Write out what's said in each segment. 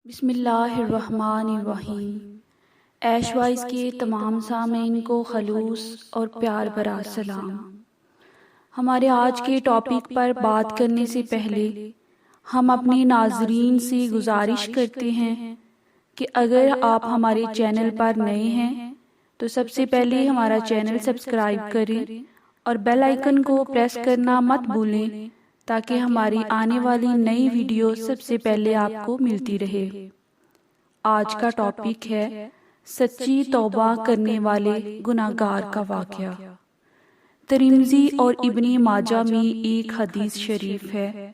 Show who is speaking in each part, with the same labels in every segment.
Speaker 1: بسم اللہ الرحمن الرحیم۔ ایش وائس کے تمام سامعین کو خلوص اور پیار بھرا سلام۔ ہمارے آج کے ٹاپک پر بات کرنے سے پہلے ہم اپنے ناظرین سے گزارش کرتے ہیں کہ اگر آپ ہمارے چینل پر نئے ہیں تو سب سے پہلے ہمارا چینل سبسکرائب کریں اور بیل آئیکن کو پریس کرنا مت بھولیں تاکہ ہماری آنے والی نئی ویڈیو سب سے پہلے آپ کو ملتی رہے۔ آج کا ٹاپک ہے سچی توبہ کرنے والے گناہگار کا واقعہ۔ ترمذی اور ابن ماجہ میں ایک حدیث شریف ہے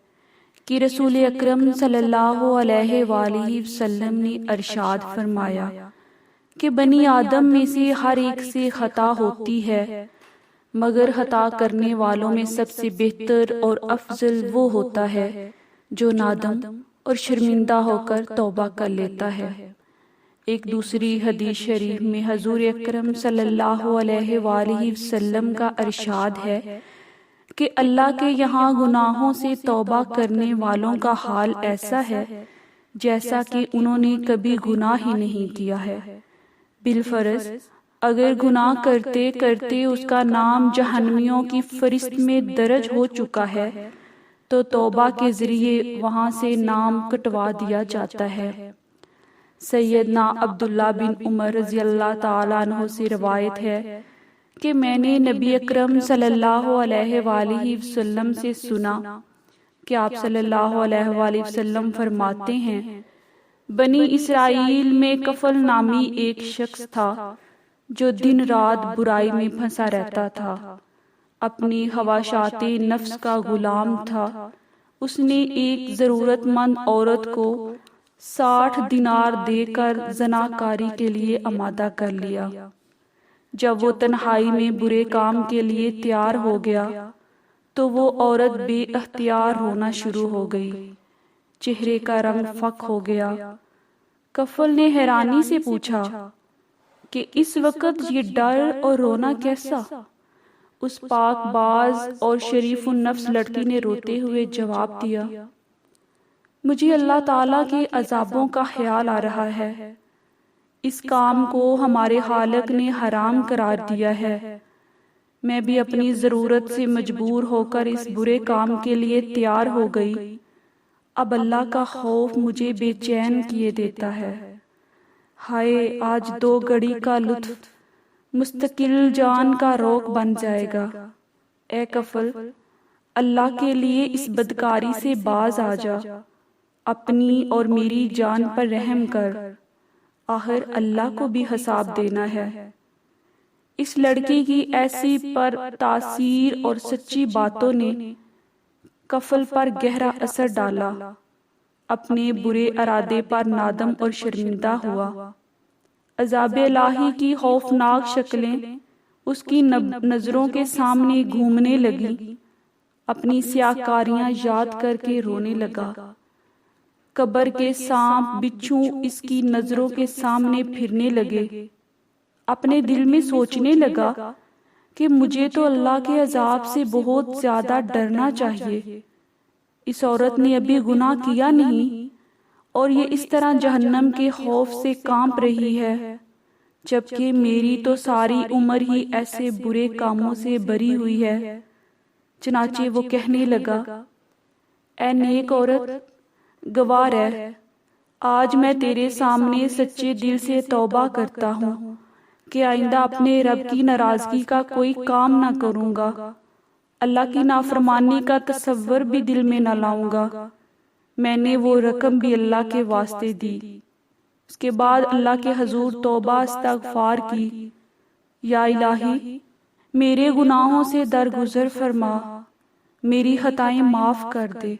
Speaker 1: کہ رسول اکرم صلی اللہ علیہ وآلہ وسلم نے ارشاد فرمایا کہ بنی آدم میں سے ہر ایک سے خطا ہوتی ہے، مگر خطا کرنے والوں میں سب سے بہتر اور افضل وہ ہوتا ہے جو نادم اور شرمندہ ہو کر توبہ کر لیتا ہے۔ ایک دوسری حدیث شریف میں حضور اکرم صلی اللہ علیہ وآلہ وسلم کا ارشاد ہے کہ اللہ کے یہاں گناہوں سے توبہ کرنے والوں کا حال ایسا ہے جیسا کہ انہوں نے کبھی گناہ ہی نہیں کیا ہے۔ بالفرض اگر گناہ کرتے کرتے اس کا نام جہنمیوں کی فہرست میں درج ہو چکا ہے تو توبہ کے ذریعے وہاں سے نام کٹوا دیا جاتا ہے۔ سیدنا عبداللہ بن عمر رضی اللہ تعالیٰ عنہ سے روایت ہے کہ میں نے نبی اکرم صلی اللہ علیہ وآلہ وسلم سے سنا کہ آپ صلی اللہ علیہ وآلہ وسلم فرماتے ہیں، بنی اسرائیل میں کفل نامی ایک شخص تھا جو دن رات برائی میں پھنسا رہتا تھا، اپنی خواہشات نفس کا غلام تھا۔ اس نے ایک ضرورت مند عورت کو 60 دینار دے کر زناکاری کے لیے آمادہ کر لیا۔ جب وہ تنہائی میں برے کام کے لیے تیار ہو گیا تو وہ عورت بے اختیار رونا شروع ہو گئی، چہرے کا رنگ فک ہو گیا۔ کفل نے حیرانی سے پوچھا کہ اس وقت یہ ڈر اور رونا کیسا؟ اس پاک باز اور شریف النفس لڑکی نے روتے ہوئے جواب دیا، مجھے اللہ تعالیٰ کے عذابوں کا خیال آ رہا ہے، اس کام کو ہمارے خالق نے حرام قرار دیا ہے، میں بھی اپنی ضرورت سے مجبور ہو کر اس برے کام کے لیے تیار ہو گئی، اب اللہ کا خوف مجھے بے چین کیے دیتا ہے۔ ہائے، آج 2 گھڑی کا لطف مستقل جان کا روک بن جائے گا۔ اے کفل، اللہ کے لیے اس بدکاری سے باز آ جا، اپنی اور میری جان پر رحم کر، آخر اللہ کو بھی حساب دینا ہے۔ اس لڑکی کی ایسی پر تاثیر اور سچی باتوں نے کفل پر گہرا اثر ڈالا، اپنے برے ارادے پر نادم اور شرمندہ ہوا۔ عذاب الہی کی خوفناک شکلیں اس کی نظروں کے سامنے گھومنے لگیں، اپنی سیاہکاریاں یاد کر کے رونے لگا۔ قبر کے سانپ بچھو اس کی نظروں کے سامنے پھرنے لگے۔ اپنے دل میں سوچنے لگا کہ مجھے تو اللہ کے عذاب سے بہت زیادہ ڈرنا چاہیے، اس عورت نے ابھی گناہ کیا نہیں اور یہ اس طرح جہنم کے خوف سے کانپ رہی ہے، جبکہ میری تو ساری عمر ہی ایسے برے کاموں سے بری ہوئی ہے۔ چنانچہ وہ کہنے لگا، اے نیک عورت، گواہ رہ، آج میں تیرے سامنے سچے دل سے توبہ کرتا ہوں کہ آئندہ اپنے رب کی ناراضگی کا کوئی کام نہ کروں گا، اللہ کی نافرمانی کا تصور بھی دل میں نہ لاؤں گا۔ میں نے وہ رقم بھی اللہ کے واسطے دی۔ اس کے بعد اللہ کے حضور توبہ استغفار کی، یا الہی میرے گناہوں سے درگزر فرما، میری خطائیں معاف کر دے،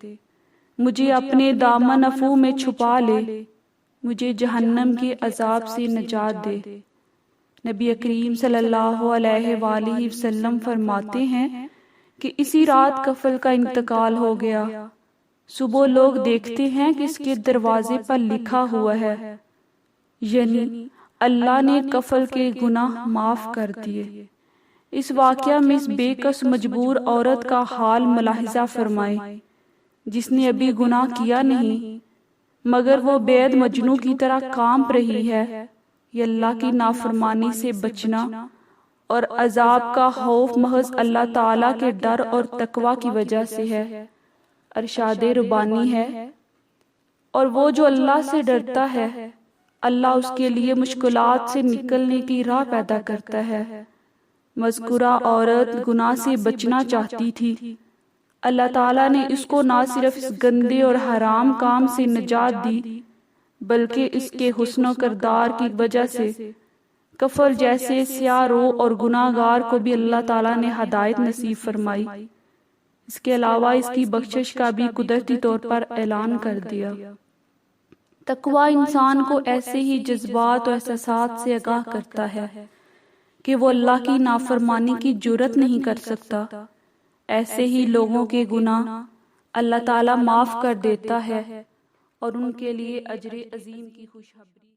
Speaker 1: مجھے اپنے دامن عفو میں چھپا لے، مجھے جہنم کے عذاب سے نجات دے۔ نبی کریم صلی اللہ علیہ وآلہ وسلم فرماتے ہیں کہ اسی رات کفل کا انتقال ہو گیا۔ صبح لوگ دیکھتے ہیں کہ اس کے دروازے پر لکھا ہوا ہے، یعنی اللہ نے کفل کے گناہ معاف کر دیے۔ اس واقعہ میں اس بے کس مجبور عورت کا حال ملاحظہ فرمائیں جس نے ابھی گناہ کیا نہیں، مگر وہ بید مجنو کی طرح کانپ رہی ہے۔ یہ اللہ کی نافرمانی سے بچنا اور عذاب کا خوف محض اللہ تعالیٰ کے ڈر اور تقوی کی وجہ سے ہے۔ ارشاد ربانی ہے، اور وہ جو اللہ سے ڈرتا ہے اللہ اس کے لیے مشکلات سے نکلنے کی راہ پیدا کرتا ہے۔ مذکورہ عورت گناہ سے بچنا چاہتی تھی، اللہ تعالیٰ نے اس کو نہ صرف اس گندے اور حرام کام سے نجات دی بلکہ اس کے حسن و کردار کی وجہ سے کفر جیسے سیاہ رو اور گناہ گار کو بھی اللہ تعالیٰ نے ہدایت نصیب فرمائی۔ اس کے علاوہ اس کی بخشش کا بھی قدرتی طور پر اعلان کر دیا۔ تقوی انسان کو ایسے ہی جذبات و احساسات سے آگاہ کرتا ہے کہ وہ اللہ کی نافرمانی کی جرات نہیں کر سکتا۔ ایسے ہی لوگوں کے گناہ اللہ تعالیٰ معاف کر دیتا ہے اور ان کے لیے اجر عظیم کی خوشخبری